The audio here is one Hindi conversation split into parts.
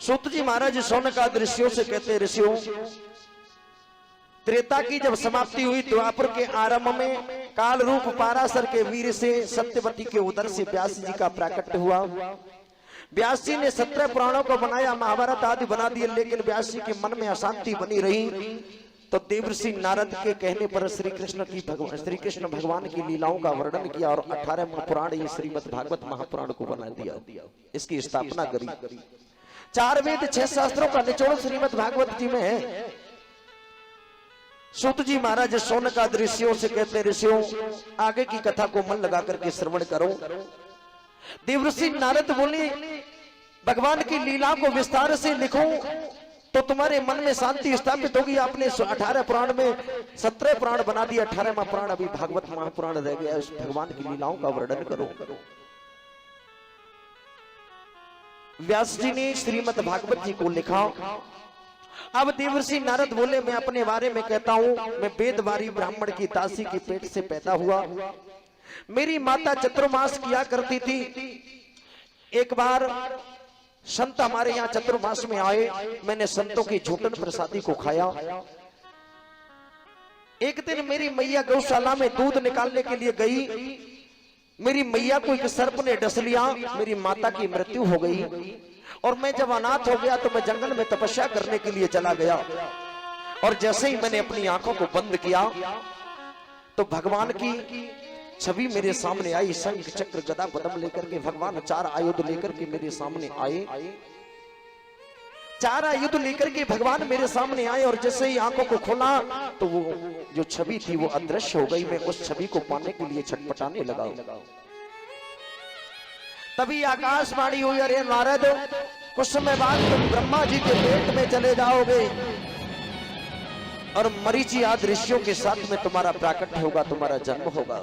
सूत जी महाराज शौनकादि ऋषियों से कहते, ऋषियों त्रेता की जब समाप्ति हुई द्वापर के आरंभ में काल रूप पाराशर के वीर से सत्यवती के उदर से व्यास जी का प्राकट्य हुआ। व्यास जी ने 17 पुराणों को बनाया, महाभारत आदि बना दिए, लेकिन व्यास जी के मन में अशांति बनी रही। तो देवर्षि नारद के कहने पर श्री कृष्ण भगवान की लीलाओं का वर्णन किया और 18 महापुराण ये श्रीमद् भागवत महापुराण को बना दिया, इसकी स्थापना करी। 4 वेद 6 शास्त्रों का निचोड़ श्रीमद् भागवत जी में है। सूत जी महाराज शौनकादि ऋषियों से कहते, ऋषियों आगे की कथा को मन लगा करके श्रवण करो। देवर्षि नारद बोले, भगवान की लीला को विस्तार से लिखो तो तुम्हारे मन में शांति स्थापित होगी। आपने 18 पुराण में 17 पुराण बना दिया, 18वां पुराण अभी भागवत महापुराण रह गया। उस भगवान की लीलाओं का वर्णन करो। व्यास जी ने श्रीमद् भागवत जी को लिखा। अब देवर्षि नारद बोले, मैं अपने बारे में कहता हूं, मैं वेदवारी ब्राह्मण की दासी के पेट से पैदा हुआ। मेरी माता चतुर्मास किया करती थी। एक बार संत हमारे यहाँ चतुर्मास में आए, मैंने संतों की झूठन प्रसादी को खाया। एक दिन मेरी मैया गौशाला में दूध निकालने के लिए गई। मेरी मैया को एक सर्प ने डस लिया, मेरी माता की मृत्यु हो गई। और मैं जब अनाथ हो गया तो मैं जंगल में तपस्या करने के लिए चला गया। और जैसे ही मैंने अपनी आंखों को बंद किया तो भगवान की छवि मेरे सामने आई। शंख चक्र गदा पद्म लेकर के भगवान 4 आयुध लेकर के मेरे सामने आए। 4 आयुध लेकर के भगवान मेरे सामने आए और जैसे ही आंखों को खोला तो वो जो छवि थी वो अदृश्य हो गई। मैं उस छवि को पाने के लिए छटपटाने लगा। तभी आकाशवाणी हुई, अरे नारद कुछ समय बाद तुम ब्रह्मा जी के पेट में चले जाओगे और मरीचि आदि ऋषियों के साथ में तुम्हारा प्राकट्य होगा, तुम्हारा जन्म होगा।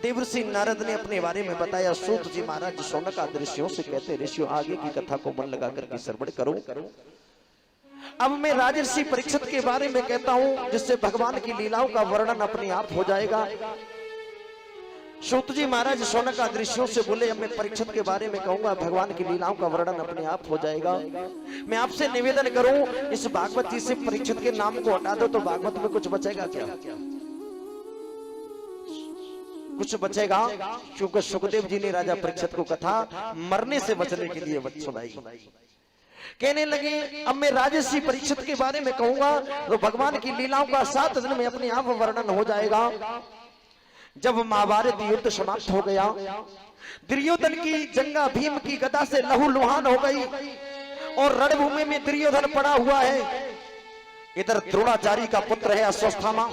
देवर्षि नारद ने अपने बारे में बताया। सूत जी महाराज शौनकादि ऋषियों से कहते, ऋषियों आगे की कथा को मन लगा करके श्रवण करो। अब मैं राजर्षि परीक्षित के बारे में कहता हूं, जिससे भगवान की लीलाओं का वर्णन अपने आप हो जाएगा। सूत जी महाराज शौनकादि ऋषियों से बोले, अब मैं परीक्षित के बारे में कहूंगा, भगवान की लीलाओं का वर्णन अपने आप हो जाएगा। मैं आपसे निवेदन करूं, इस भागवत जी से परीक्षित के नाम को हटा दो तो भागवत में कुछ बचेगा क्या? कुछ बचेगा? क्योंकि सुखदेव जी ने राजा परीक्षित को कथा मरने से बचने के लिए सुनाई। कहने लगे, अब मैं राजर्षि परीक्षित के बारे में कहूंगा तो भगवान की लीलाओं का 7 दिन में अपने आप वर्णन हो जाएगा। जब महाभारत युद्ध समाप्त हो गया, दुर्योधन की जंगा भीम की गदा से लहूलुहान हो गई और रणभूमि में दुर्योधन पड़ा हुआ है। इधर द्रोणाचार्य का पुत्र है अश्वत्थामा।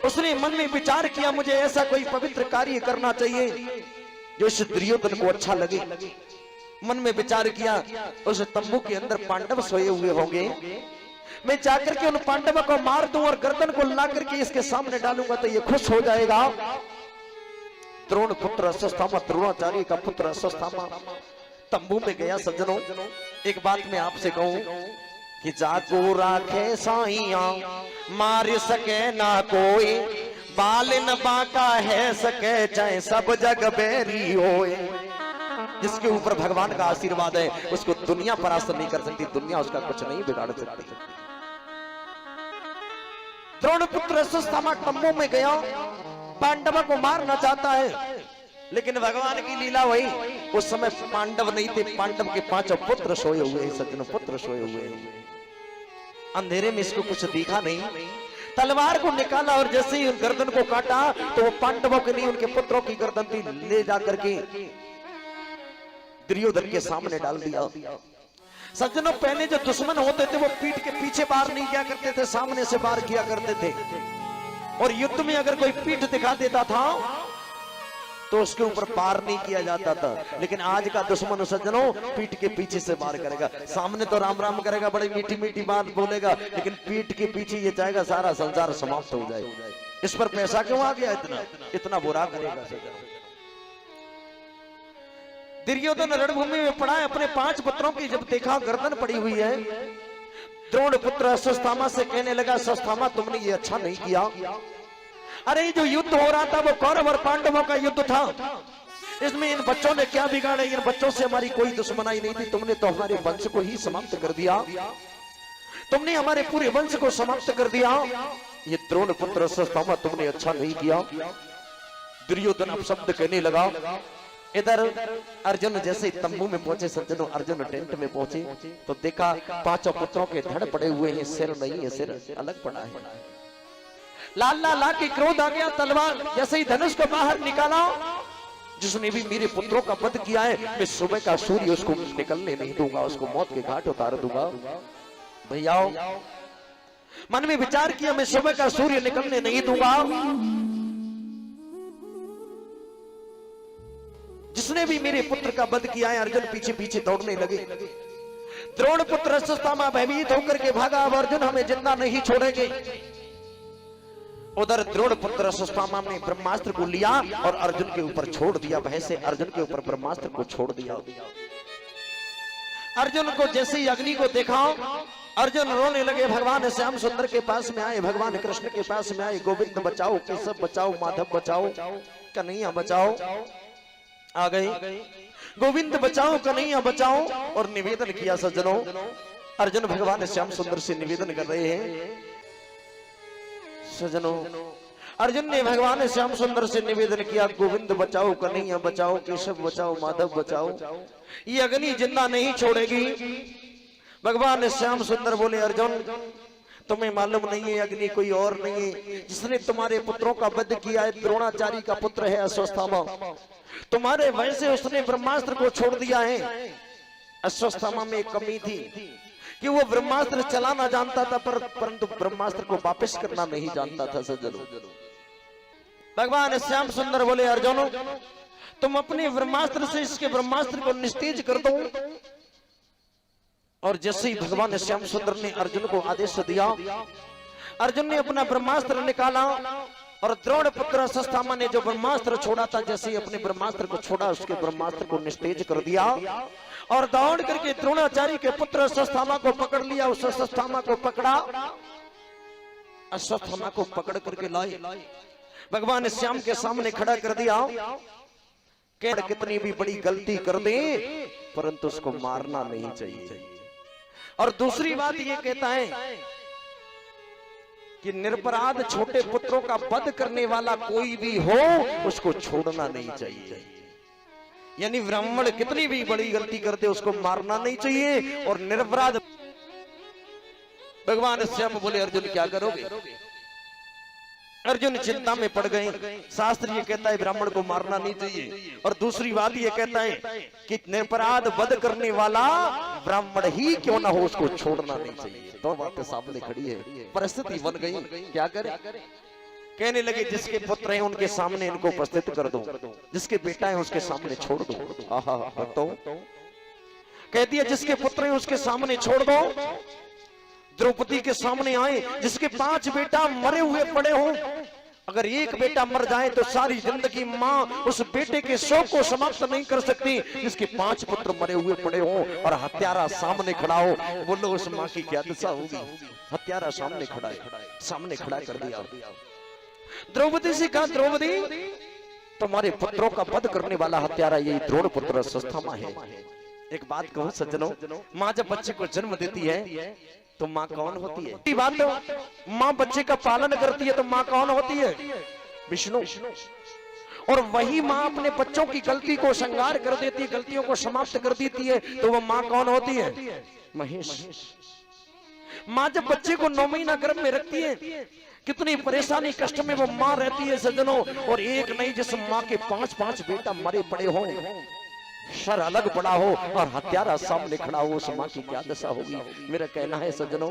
उसने मन में विचार किया, मुझे ऐसा कोई पवित्र कार्य करना चाहिए जो इस दुर्योधन को अच्छा लगे। मन में विचार किया, उस तंबू के अंदर पांडव सोए हुए होंगे, मैं जाकर के उन पांडवों को मार दूं और गर्दन को ला करके इसके सामने डालूंगा तो ये खुश हो जाएगा। द्रोण पुत्र अश्वत्थामा, द्रोणाचार्य का पुत्र अश्वत्थामा तंबू में गया। सज्जनों, एक बात मैं आपसे कहूं कि जाको राखे साइया मार सके ना कोई, बाल न बाका है सके चाहे सब जग बेरी होए। जिसके ऊपर भगवान का आशीर्वाद है उसको दुनिया परास्त नहीं कर सकती, दुनिया उसका कुछ नहीं बिगाड़ सकती। द्रोण पुत्र अश्वत्थामा तंबू में गया, पांडवों को मारना चाहता है, लेकिन भगवान की लीला वही, उस समय पांडव नहीं थे, पांडव के 5 पुत्र सोए हुए हैं। सज्जनों, पुत्र सोए हुए हैं। अंधेरे में इसको कुछ दिखा नहीं, तलवार को निकाला और जैसे ही गर्दन को काटा तो वो पांडवों के नहीं उनके पुत्रों की गर्दन थी, ले जाकर के दुर्योधन के सामने डाल दिया। सज्जनों, पहले जो दुश्मन होते थे वो पीठ के पीछे वार नहीं किया करते थे, सामने से वार किया करते थे। और युद्ध में अगर कोई पीठ दिखा देता था तो उसके ऊपर पार नहीं किया जाता था। लेकिन आज का दुश्मन सज्जनों पीठ के पीछे से वार करेगा, सामने तो राम राम करेगा, बड़ी मीठी मीठी बात बोलेगा, लेकिन पीठ के पीछे ये चाहेगा सारा संसार समाप्त हो जाए। इस पर पैसा क्यों आ गया? इतना बुरा करेगा सज्जनों। दुर्योधन रणभूमि में पड़ा है, अपने 5 पुत्रों की जब देखा गर्दन पड़ी हुई है, द्रोण पुत्र अश्वत्थामा से कहने लगा, अश्वत्थामा तुमने ये अच्छा नहीं किया। अरे जो युद्ध हो रहा था वो कौरव और पांडवों का युद्ध था, इसमें इन बच्चों ने क्या बिगाड़ा? इन बच्चों से हमारी कोई दुश्मनाई नहीं थी, तुमने तो हमारे वंश को ही समाप्त कर दिया, तुमने हमारे पूरे वंश को समाप्त कर दिया। ये द्रोण पुत्र अश्वत्थामा तुमने अच्छा नहीं किया। दुर्योधन अपशब्द कहने लगा। इधर अर्जुन जैसे तंबू में पहुंचे, सज्जनों अर्जुन टेंट में पहुंचे तो देखा पांचों पुत्रों के धड़ पड़े हुए हैं, सिर नहीं है, सिर अलग पड़ा है। लाल लाल ला के क्रोध आ गया, तलवार जैसे ही धनुष को बाहर निकाला, जिसने भी मेरे पुत्रों का वध किया है मैं सुबह का सूर्य उसको निकलने नहीं दूंगा, उसको मौत के घाट उतार दूंगा। भैया मन में विचार किया, मैं सुबह का सूर्य निकलने नहीं दूंगा। जिसने भी मेरे पुत्र का वध किया है, अर्जुन पीछे पीछे दौड़ने लगे। द्रोण पुत्र अश्वत्थामा भयभीत होकर के भागा, अब अर्जुन हमें जिंदा नहीं छोड़ेंगे। उधर द्रोण पुत्र अश्वत्थामा ने ब्रह्मास्त्र को लिया और अर्जुन के ऊपर छोड़ दिया। भय से अर्जुन के ऊपर ब्रह्मास्त्र को छोड़ दिया। अर्जुन को जैसे ही अग्नि को देखा, अर्जुन रोने लगे। भगवान श्याम सुंदर के पास में आए, भगवान कृष्ण के पास में आए, गोविंद बचाओ, केशव बचाओ, माधव बचाओ, कन्हैया बचाओ। आ गए गोविंद बचाओ, कन्हैया बचाओ। और निवेदन किया सज्जनों, अर्जुन भगवान श्याम सुंदर से निवेदन कर रहे हैं। सज्जनों अर्जुन ने भगवान श्याम सुंदर से निवेदन किया, गोविंद बचाओ, कन्हैया बचाओ, केशव बचाओ, माधव बचाओ, ये अग्नि जिंदा नहीं छोड़ेगी। भगवान श्याम सुंदर बोले, अर्जुन तुम्हें मालूम नहीं है अग्नि कोई और नहीं है, जिसने तुम्हारे पुत्रों का वध किया है द्रोणाचार्य का पुत्र है अश्वत्थामा। तुम्हारे वजह से उसने ब्रह्मास्त्र को छोड़ दिया है। अश्वत्थामा में एक कमी थी कि वो ब्रह्मास्त्र चलाना जानता था, परंतु ब्रह्मास्त्र को वापस करना नहीं जानता था। सज्जनों भगवान श्याम सुंदर बोले, अर्जुन तुम अपने ब्रह्मास्त्र से इसके ब्रह्मास्त्र को निस्तेज कर दो। और जैसे ही भगवान श्याम सुंदर ने अर्जुन को आदेश दिया, अर्जुन ने अपना ब्रह्मास्त्र निकाला और द्रोण पुत्र अश्वत्थामा ने जो ब्रह्मास्त्र छोड़ा था, जैसे ही अपने ब्रह्मास्त्र को छोड़ा, उसके ब्रह्मास्त्र को निस्तेज कर दिया और दौड़ करके द्रोणाचार्य के पुत्र अश्वत्थामा को पकड़ लिया। उस अश्वत्थामा को पकड़ा, अश्वत्थामा को पकड़ करके लाए, भगवान श्याम के सामने खड़ा कर दिया। कितनी भी बड़ी गलती कर दे, परंतु उसको मारना नहीं चाहिए। और दूसरी बात ये कहता है कि निरपराध छोटे पुत्रों का वध करने वाला कोई भी हो, उसको छोड़ना नहीं चाहिए। यानी ब्राह्मण कितनी भी बड़ी गलती कर दे, उसको मारना नहीं चाहिए। और निरपराध भगवान श्याम बोले, अर्जुन क्या करोगे? अर्जुन चिंता में पड़ गए। शास्त्र ये कहता है ब्राह्मण को मारना नहीं चाहिए, और दूसरी बात ये कहता है कि निरपराध वध करने वाला ब्राह्मण ही क्यों ना हो, उसको छोड़ना नहीं चाहिए। तो बातें सामने खड़ी है, परिस्थिति बन गई, क्या करें? कहने लगे जिसके पुत्र हैं उनके सामने इनको उपस्थित कर दो, जिसके बेटा है उसके सामने छोड़ दो। आहा तो कहती है जिसके पुत्र हैं उसके सामने छोड़ दो। द्रौपदी के सामने आए, जिसके 5 बेटा मरे हुए पड़े हों, अगर एक बेटा मर जाए तो सारी जिंदगी माँ उस बेटे के शोक को समाप्त नहीं कर सकती। जिसके 5 पुत्र मरे हुए पड़े हों और हत्यारा सामने खड़ा हो, बोलो उस माँ की क्या दशा होगी? हत्यारा सामने खड़ा है, सामने खड़ा कर दिया। द्रौपदी से कहा, द्रौपदी तुम्हारे पुत्रों का वध करने वाला हत्यारा यही द्रोण पुत्र अश्वत्थामा है। एक बात कहूं सज्जनों, माँ जब बच्चे को जन्म देती है तो माँ कौन होती है? बात तो माँ बच्चे का पालन करती है तो माँ कौन होती है? विष्णु। और वही माँ अपने बच्चों की गलती को श्रृंगार कर देती है, गलतियों को समाप्त कर देती है, तो वो माँ कौन होती है? महेश। माँ जब बच्चे को 9 महीना गर्भ में रखती है, कितनी परेशानी कष्ट में वो माँ रहती है सज्जनों। और एक नहीं, जिस माँ के 5-5 बेटा मरे पड़े हो, सर अलग पड़ा हो और हत्यारा सामने खड़ा हो, उस माँ की क्या दशा होगी? मेरा कहना है सज्जनों,